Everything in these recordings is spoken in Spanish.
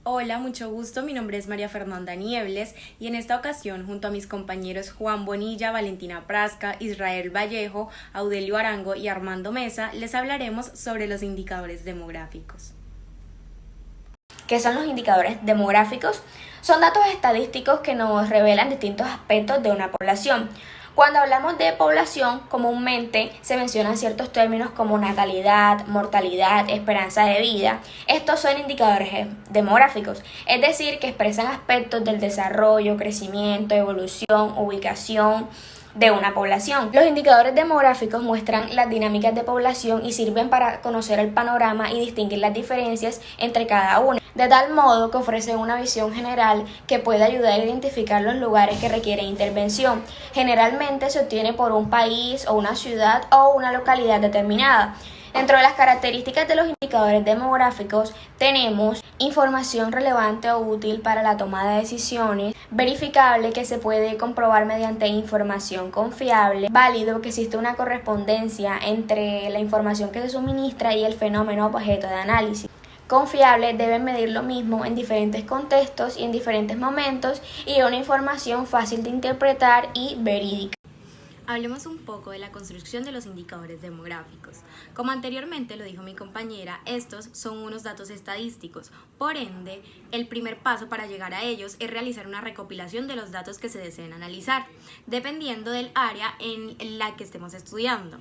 Hola, mucho gusto. Mi nombre es María Fernanda Niebles y en esta ocasión, junto a mis compañeros Juan Bonilla, Valentina Prasca, Israel Vallejo, Audelio Arango y Armando Mesa, les hablaremos sobre los indicadores demográficos. ¿Qué son los indicadores demográficos? Son datos estadísticos que nos revelan distintos aspectos de una población. Cuando hablamos de población, comúnmente se mencionan ciertos términos como natalidad, mortalidad, esperanza de vida. Estos son indicadores demográficos, es decir, que expresan aspectos del desarrollo, crecimiento, evolución, ubicación de una población. Los indicadores demográficos muestran las dinámicas de población y sirven para conocer el panorama y distinguir las diferencias entre cada una, de tal modo que ofrecen una visión general que puede ayudar a identificar los lugares que requieren intervención. Generalmente se obtiene por un país o una ciudad o una localidad determinada. Dentro de las características de los indicadores demográficos tenemos información relevante o útil para la toma de decisiones, verificable que se puede comprobar mediante información confiable, válido que existe una correspondencia entre la información que se suministra y el fenómeno objeto de análisis. Confiable, deben medir lo mismo en diferentes contextos y en diferentes momentos y una información fácil de interpretar y verídica. Hablemos un poco de la construcción de los indicadores demográficos. Como anteriormente lo dijo mi compañera, estos son unos datos estadísticos. Por ende, el primer paso para llegar a ellos es realizar una recopilación de los datos que se deseen analizar, dependiendo del área en la que estemos estudiando.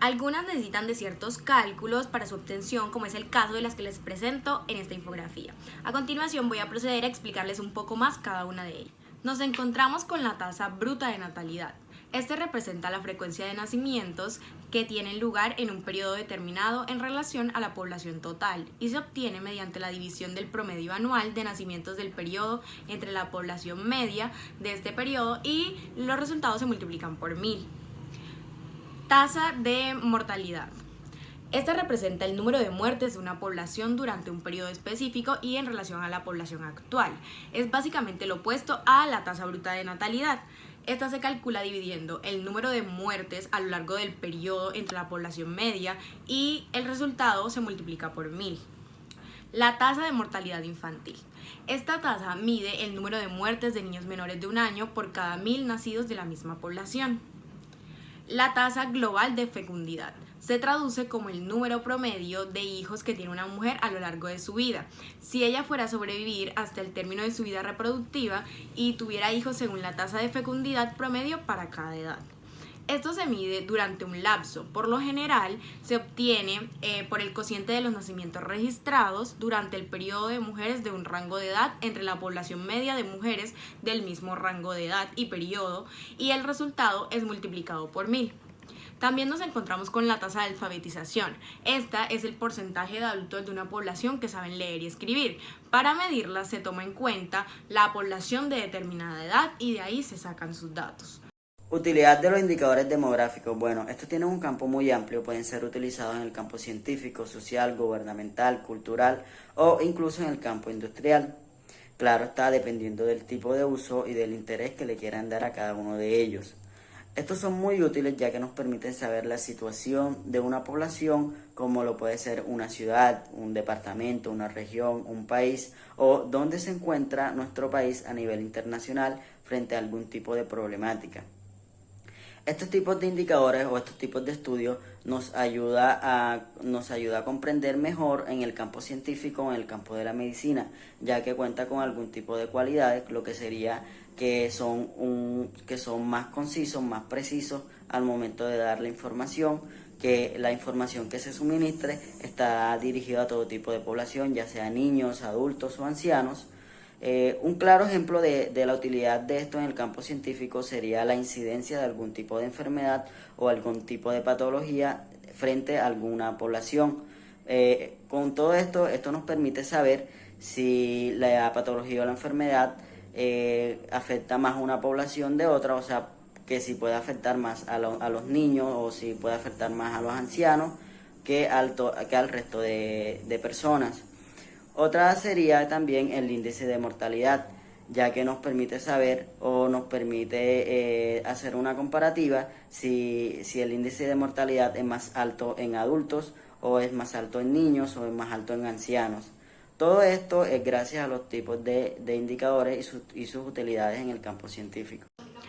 Algunas necesitan de ciertos cálculos para su obtención, como es el caso de las que les presento en esta infografía. A continuación voy a proceder a explicarles un poco más cada una de ellas. Nos encontramos con la tasa bruta de natalidad. Este representa la frecuencia de nacimientos que tienen lugar en un periodo determinado en relación a la población total y se obtiene mediante la división del promedio anual de nacimientos del periodo entre la población media de este periodo y los resultados se multiplican por 1000. Tasa de mortalidad. Esta representa el número de muertes de una población durante un periodo específico y en relación a la población actual. Es básicamente lo opuesto a la tasa bruta de natalidad. Esta se calcula dividiendo el número de muertes a lo largo del periodo entre la población media y el resultado se multiplica por 1000. La tasa de mortalidad infantil. Esta tasa mide el número de muertes de niños menores de un año por cada 1000 nacidos de la misma población. La tasa global de fecundidad se traduce como el número promedio de hijos que tiene una mujer a lo largo de su vida. Si ella fuera a sobrevivir hasta el término de su vida reproductiva y tuviera hijos según la tasa de fecundidad promedio para cada edad. Esto se mide durante un lapso. Por lo general, se obtiene por el cociente de los nacimientos registrados durante el periodo de mujeres de un rango de edad entre la población media de mujeres del mismo rango de edad y periodo, y el resultado es multiplicado por 1000. También nos encontramos con la tasa de alfabetización. Esta es el porcentaje de adultos de una población que saben leer y escribir. Para medirla se toma en cuenta la población de determinada edad y de ahí se sacan sus datos. Utilidad de los indicadores demográficos. Bueno, estos tienen un campo muy amplio, pueden ser utilizados en el campo científico, social, gubernamental, cultural o incluso en el campo industrial. Claro está, dependiendo del tipo de uso y del interés que le quieran dar a cada uno de ellos. Estos son muy útiles ya que nos permiten saber la situación de una población, como lo puede ser una ciudad, un departamento, una región, un país o dónde se encuentra nuestro país a nivel internacional frente a algún tipo de problemática. Estos tipos de indicadores o estos tipos de estudios nos ayuda a comprender mejor en el campo científico, en el campo de la medicina, ya que cuenta con algún tipo de cualidades, lo que sería que son más concisos, más precisos al momento de dar la información, que la información que se suministre está dirigida a todo tipo de población, ya sea niños, adultos o ancianos. Un claro ejemplo de la utilidad de esto en el campo científico sería la incidencia de algún tipo de enfermedad o algún tipo de patología frente a alguna población. Con todo esto, esto nos permite saber si la patología o la enfermedad afecta más a una población de otra, o sea, que si puede afectar más a los niños o si puede afectar más a los ancianos que al resto de personas. Otra sería también el índice de mortalidad, ya que nos permite saber o nos permite hacer una comparativa si el índice de mortalidad es más alto en adultos o es más alto en niños o es más alto en ancianos. Todo esto es gracias a los tipos de indicadores y sus utilidades en el campo científico.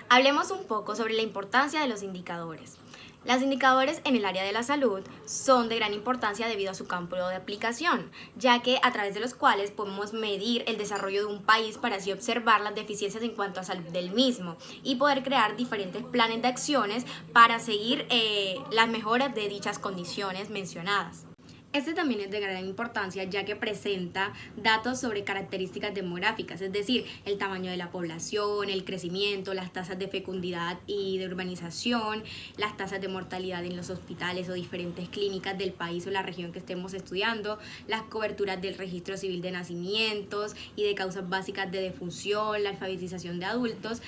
Hablemos un poco sobre la importancia de los indicadores. Los indicadores en el área de la salud son de gran importancia debido a su campo de aplicación, ya que a través de los cuales podemos medir el desarrollo de un país para así observar las deficiencias en cuanto a salud del mismo y poder crear diferentes planes de acciones para seguir las mejoras de dichas condiciones mencionadas. Este también es de gran importancia ya que presenta datos sobre características demográficas, es decir, el tamaño de la población, el crecimiento, las tasas de fecundidad y de urbanización, las tasas de mortalidad en los hospitales o diferentes clínicas del país o la región que estemos estudiando, las coberturas del registro civil de nacimientos y de causas básicas de defunción, la alfabetización de adultos,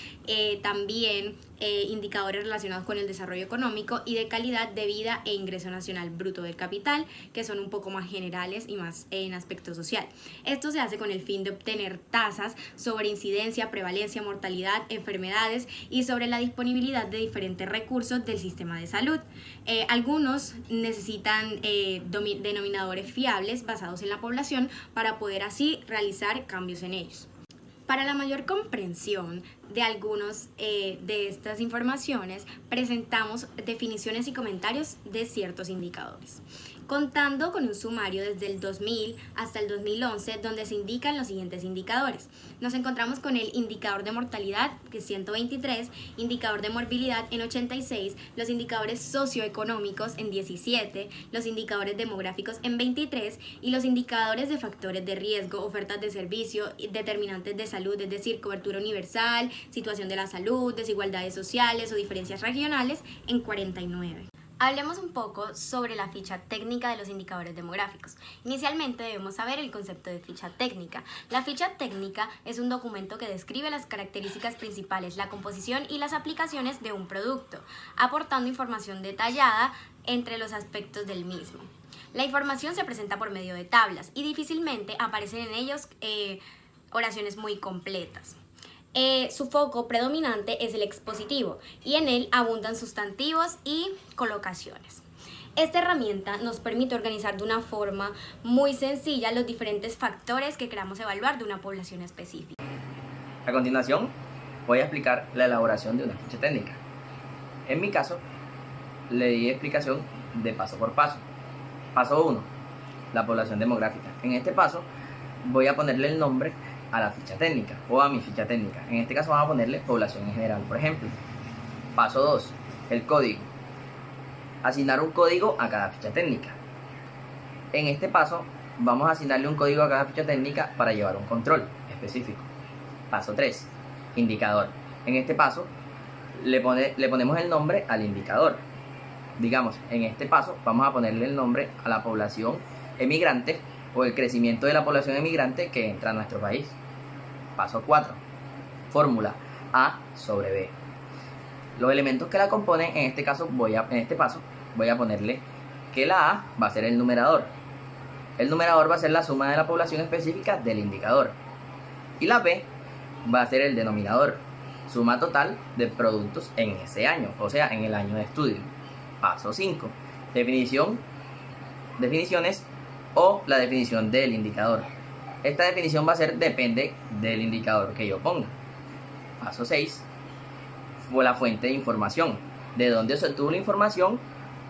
también indicadores relacionados con el desarrollo económico y de calidad de vida e ingreso nacional bruto del capital, que son un poco más generales y más en aspecto social. Esto se hace con el fin de obtener tasas sobre incidencia, prevalencia, mortalidad, enfermedades y sobre la disponibilidad de diferentes recursos del sistema de salud. Algunos necesitan denominadores fiables basados en la población para poder así realizar cambios en ellos. Para la mayor comprensión de algunos de estas informaciones, presentamos definiciones y comentarios de ciertos indicadores, contando con un sumario desde el 2000 hasta el 2011, donde se indican los siguientes indicadores. Nos encontramos con el indicador de mortalidad, que es 123, indicador de morbilidad en 86, los indicadores socioeconómicos en 17, los indicadores demográficos en 23 y los indicadores de factores de riesgo, ofertas de servicio, determinantes de salud, es decir, cobertura universal, situación de la salud, desigualdades sociales o diferencias regionales en 49. Hablemos un poco sobre la ficha técnica de los indicadores demográficos. Inicialmente debemos saber el concepto de ficha técnica. La ficha técnica es un documento que describe las características principales, la composición y las aplicaciones de un producto, aportando información detallada entre los aspectos del mismo. La información se presenta por medio de tablas y difícilmente aparecen en ellos oraciones muy completas. Su foco predominante es el expositivo y en él abundan sustantivos y colocaciones. Esta herramienta nos permite organizar de una forma muy sencilla los diferentes factores que queramos evaluar de una población específica. A continuación, voy a explicar la elaboración de una ficha técnica. En mi caso, le di explicación de paso por paso. Paso 1, la población demográfica. En este paso, voy a ponerle el nombre a la ficha técnica o a mi ficha técnica. En este caso vamos a ponerle población en general, por ejemplo. Paso 2, el código. Asignar un código a cada ficha técnica. En este paso vamos a asignarle un código a cada ficha técnica para llevar un control específico. Paso 3, indicador. En este paso le ponemos el nombre al indicador. Digamos, en este paso vamos a ponerle el nombre a la población emigrante o el crecimiento de la población emigrante que entra a nuestro país. Paso 4, fórmula A sobre B. Los elementos que la componen, en este paso voy a ponerle que la A va a ser el numerador. El numerador va a ser la suma de la población específica del indicador. Y la B va a ser el denominador, suma total de productos en ese año, o sea, en el año de estudio. Paso 5, definiciones o la definición del indicador. Esta definición va a ser depende del indicador que yo ponga. Paso 6, fue la fuente de información, de dónde se obtuvo la información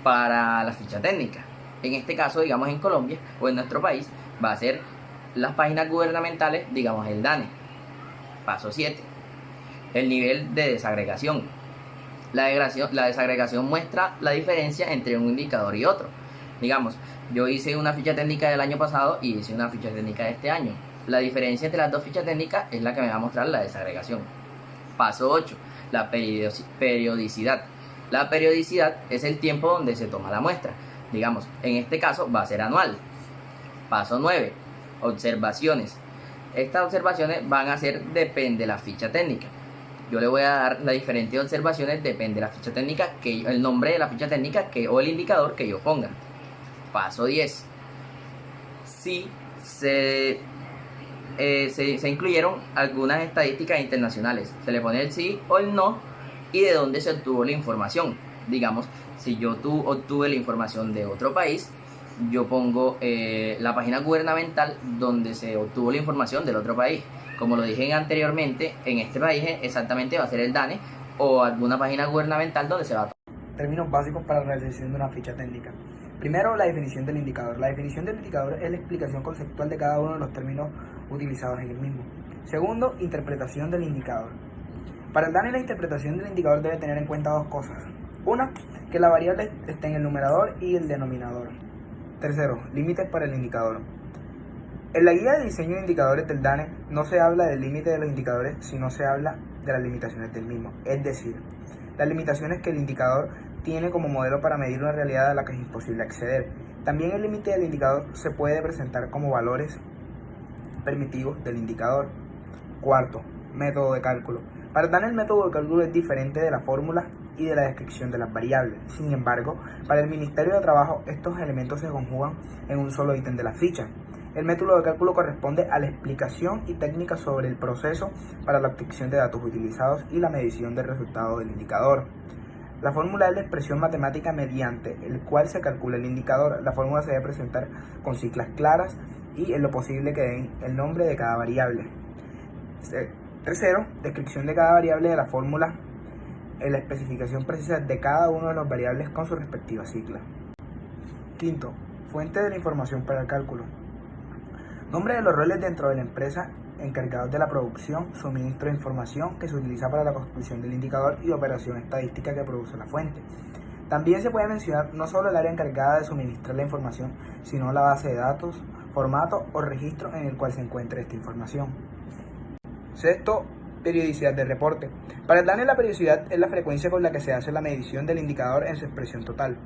para la ficha técnica. En este caso, digamos en Colombia o en nuestro país, va a ser las páginas gubernamentales, digamos el DANE. Paso 7, el nivel de desagregación. La desagregación muestra la diferencia entre un indicador y otro. Digamos, yo hice una ficha técnica del año pasado y hice una ficha técnica de este año. La diferencia entre las dos fichas técnicas es la que me va a mostrar la desagregación. Paso 8, la periodicidad. La periodicidad es el tiempo donde se toma la muestra. Digamos, en este caso va a ser anual. Paso 9, observaciones. Estas observaciones van a ser depende de la ficha técnica. Yo le voy a dar las diferentes observaciones depende de la ficha técnica, el nombre de la ficha técnica o el indicador que yo ponga. Paso 10. Si se incluyeron algunas estadísticas internacionales, se le pone el sí o el no y de dónde se obtuvo la información. Digamos, si yo obtuve la información de otro país, yo pongo la página gubernamental donde se obtuvo la información del otro país. Como lo dije anteriormente, en este país exactamente va a ser el DANE o alguna página gubernamental donde se va a... Términos básicos para la realización de una ficha técnica. Primero, la definición del indicador. La definición del indicador es la explicación conceptual de cada uno de los términos utilizados en el mismo. Segundo, interpretación del indicador. Para el DANE, la interpretación del indicador debe tener en cuenta dos cosas. Una, que la variable esté en el numerador y el denominador. Tercero, límites para el indicador. En la guía de diseño de indicadores del DANE no se habla del límite de los indicadores, sino se habla de las limitaciones del mismo. Es decir, las limitaciones que el indicador tiene como modelo para medir una realidad a la que es imposible acceder. También el límite del indicador se puede presentar como valores permitidos del indicador. Cuarto, método de cálculo. Para el DANE el método de cálculo es diferente de la fórmula y de la descripción de las variables. Sin embargo, para el Ministerio de Trabajo estos elementos se conjugan en un solo ítem de la ficha. El método de cálculo corresponde a la explicación y técnica sobre el proceso para la obtención de datos utilizados y la medición del resultado del indicador. La fórmula es la expresión matemática mediante el cual se calcula el indicador. La fórmula se debe presentar con cifras claras y en lo posible que den el nombre de cada variable. Tercero, descripción de cada variable de la fórmula en la especificación precisa de cada una de las variables con su respectiva sigla. Quinto, fuente de la información para el cálculo. Nombre de los roles dentro de la empresa encargados de la producción, suministro de información que se utiliza para la construcción del indicador y operación estadística que produce la fuente. También se puede mencionar no solo el área encargada de suministrar la información, sino la base de datos, formato o registro en el cual se encuentre esta información. Sexto, periodicidad del reporte. Para el DANE la periodicidad es la frecuencia con la que se hace la medición del indicador en su expresión total.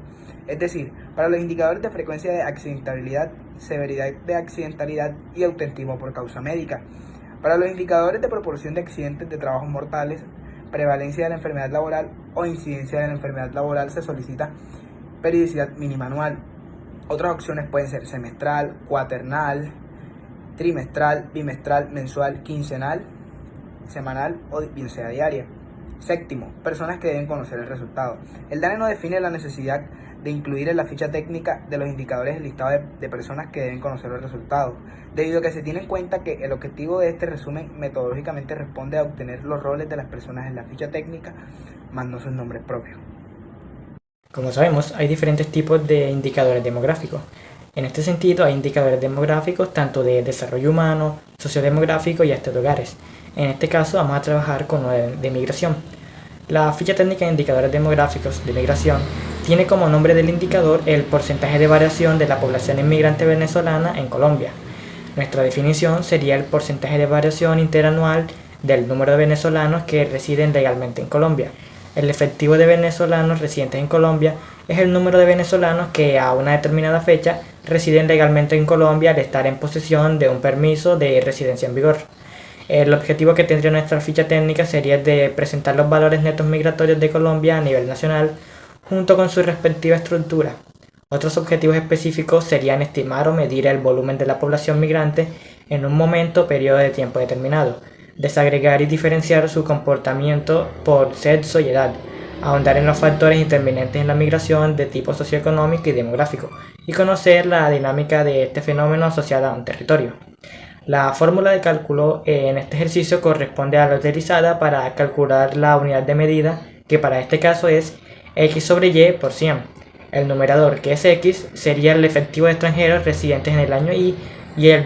Es decir, para los indicadores de frecuencia de accidentabilidad, severidad de accidentalidad y autentismo por causa médica. Para los indicadores de proporción de accidentes de trabajos mortales, prevalencia de la enfermedad laboral o incidencia de la enfermedad laboral se solicita periodicidad mínima anual. Otras opciones pueden ser semestral, cuaternal, trimestral, bimestral, mensual, quincenal, semanal o bien sea diaria. Séptimo, personas que deben conocer el resultado. El DANE no define la necesidad de incluir en la ficha técnica de los indicadores el listado de personas que deben conocer los resultados, debido a que se tiene en cuenta que el objetivo de este resumen metodológicamente responde a obtener los roles de las personas en la ficha técnica, más no sus nombres propios. Como sabemos, hay diferentes tipos de indicadores demográficos. En este sentido, hay indicadores demográficos tanto de desarrollo humano, sociodemográfico y hasta de hogares. En este caso vamos a trabajar con uno de migración. La ficha técnica de indicadores demográficos de migración tiene como nombre del indicador el porcentaje de variación de la población inmigrante venezolana en Colombia. Nuestra definición sería el porcentaje de variación interanual del número de venezolanos que residen legalmente en Colombia. El efectivo de venezolanos residentes en Colombia es el número de venezolanos que a una determinada fecha residen legalmente en Colombia al estar en posesión de un permiso de residencia en vigor. El objetivo que tendría nuestra ficha técnica sería de presentar los valores netos migratorios de Colombia a nivel nacional junto con su respectiva estructura. Otros objetivos específicos serían estimar o medir el volumen de la población migrante en un momento o periodo de tiempo determinado, desagregar y diferenciar su comportamiento por sexo y edad, ahondar en los factores intervinientes en la migración de tipo socioeconómico y demográfico, y conocer la dinámica de este fenómeno asociada a un territorio. La fórmula de cálculo en este ejercicio corresponde a la utilizada para calcular la unidad de medida, que para este caso es x sobre y por 100. El numerador, que es x, sería el efectivo de extranjeros residentes en el año y el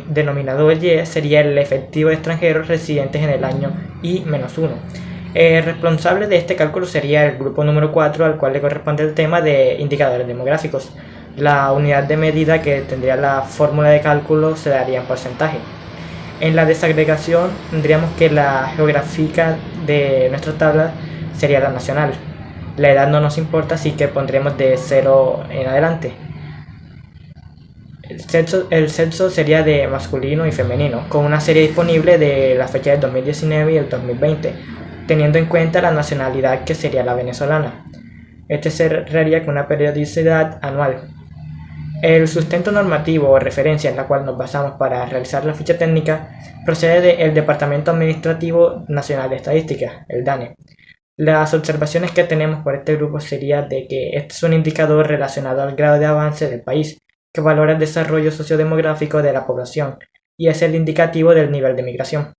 denominador y sería el efectivo de extranjeros residentes en el año y menos 1. El responsable de este cálculo sería el grupo número 4, al cual le corresponde el tema de indicadores demográficos. La unidad de medida que tendría la fórmula de cálculo se daría en porcentaje. En la desagregación tendríamos que la geográfica de nuestra tabla sería la nacional. La edad no nos importa, así que pondremos de 0 en adelante. El sexo sería de masculino y femenino, con una serie disponible de la fecha del 2019 y el 2020, teniendo en cuenta la nacionalidad que sería la venezolana. Este cerraría con una periodicidad anual. El sustento normativo o referencia en la cual nos basamos para realizar la ficha técnica procede del Departamento Administrativo Nacional de Estadística, el DANE. Las observaciones que tenemos por este grupo sería de que este es un indicador relacionado al grado de avance del país, que valora el desarrollo sociodemográfico de la población y es el indicativo del nivel de migración.